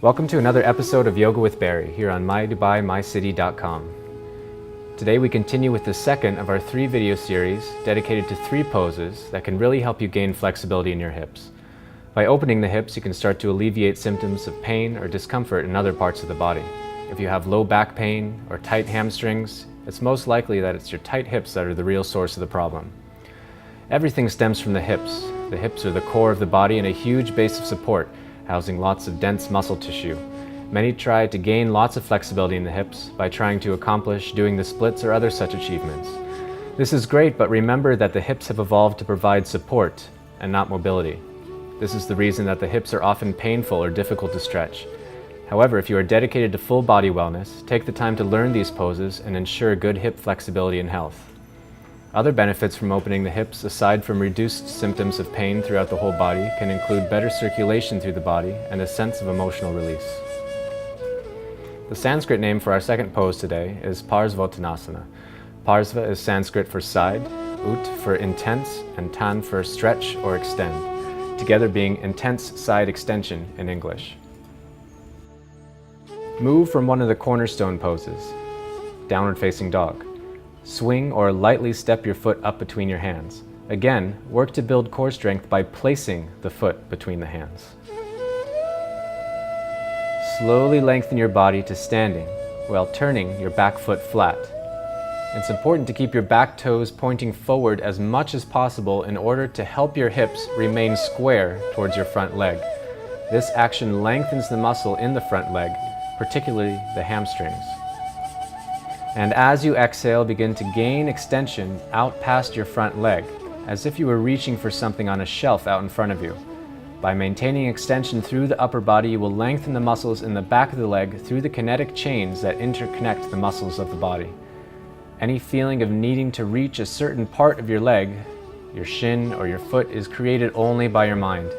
Welcome to another episode of Yoga with Barry here on MyDubaiMyCity.com. Today we continue with the second of our 3 video series dedicated to 3 poses that can really help you gain flexibility in your hips. By opening the hips, you can start to alleviate symptoms of pain or discomfort in other parts of the body. If you have low back pain or tight hamstrings, it's most likely that it's your tight hips that are the real source of the problem. Everything stems from the hips. The hips are the core of the body and a huge base of support, housing lots of dense muscle tissue. Many try to gain lots of flexibility in the hips by trying to accomplish doing the splits or other such achievements. This is great, but remember that the hips have evolved to provide support and not mobility. This is the reason that the hips are often painful or difficult to stretch. However, if you are dedicated to full body wellness, take the time to learn these poses and ensure good hip flexibility and health. Other benefits from opening the hips, aside from reduced symptoms of pain throughout the whole body, can include better circulation through the body and a sense of emotional release. The Sanskrit name for our second pose today is Parsvottanasana. Parsva is Sanskrit for side, Ut for intense, and Tan for stretch or extend, together being intense side extension in English. Move from one of the cornerstone poses, downward facing dog. Swing or lightly step your foot up between your hands. Again, work to build core strength by placing the foot between the hands. Slowly lengthen your body to standing while turning your back foot flat. It's important to keep your back toes pointing forward as much as possible in order to help your hips remain square towards your front leg. This action lengthens the muscle in the front leg, particularly the hamstrings. And as you exhale, begin to gain extension out past your front leg, as if you were reaching for something on a shelf out in front of you. By maintaining extension through the upper body, you will lengthen the muscles in the back of the leg through the kinetic chains that interconnect the muscles of the body. Any feeling of needing to reach a certain part of your leg, your shin or your foot, is created only by your mind.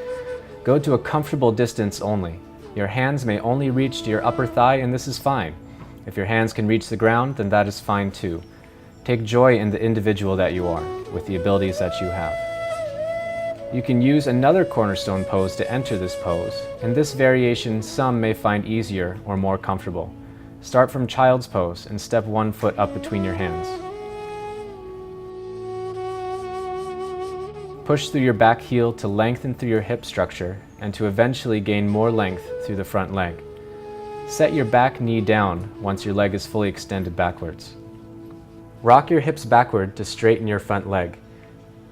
Go to a comfortable distance only. Your hands may only reach to your upper thigh, and this is fine. If your hands can reach the ground, then that is fine too. Take joy in the individual that you are, with the abilities that you have. You can use another cornerstone pose to enter this pose. In this variation, some may find easier or more comfortable. Start from child's pose and step one foot up between your hands. Push through your back heel to lengthen through your hip structure and to eventually gain more length through the front leg. Set your back knee down once your leg is fully extended backwards. Rock your hips backward to straighten your front leg.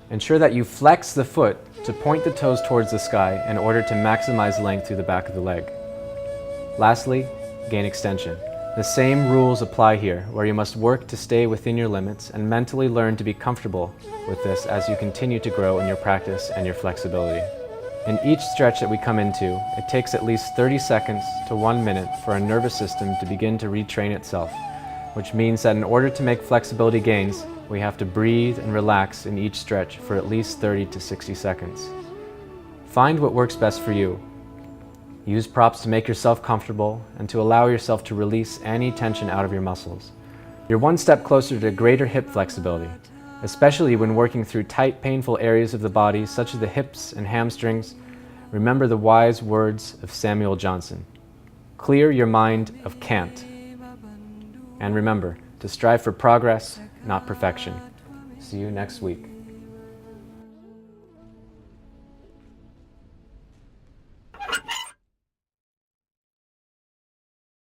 Ensure that you flex the foot to point the toes towards the sky in order to maximize length through the back of the leg. Lastly, gain extension. The same rules apply here, where you must work to stay within your limits and mentally learn to be comfortable with this as you continue to grow in your practice and your flexibility. In each stretch that we come into, it takes at least 30 seconds to 1 minute for our nervous system to begin to retrain itself, which means that in order to make flexibility gains, we have to breathe and relax in each stretch for at least 30 to 60 seconds. Find what works best for you. Use props to make yourself comfortable and to allow yourself to release any tension out of your muscles. You're one step closer to greater hip flexibility, especially when working through tight, painful areas of the body, such as the hips and hamstrings. Remember the wise words of Samuel Johnson. Clear your mind of can't. And remember to strive for progress, not perfection. See you next week.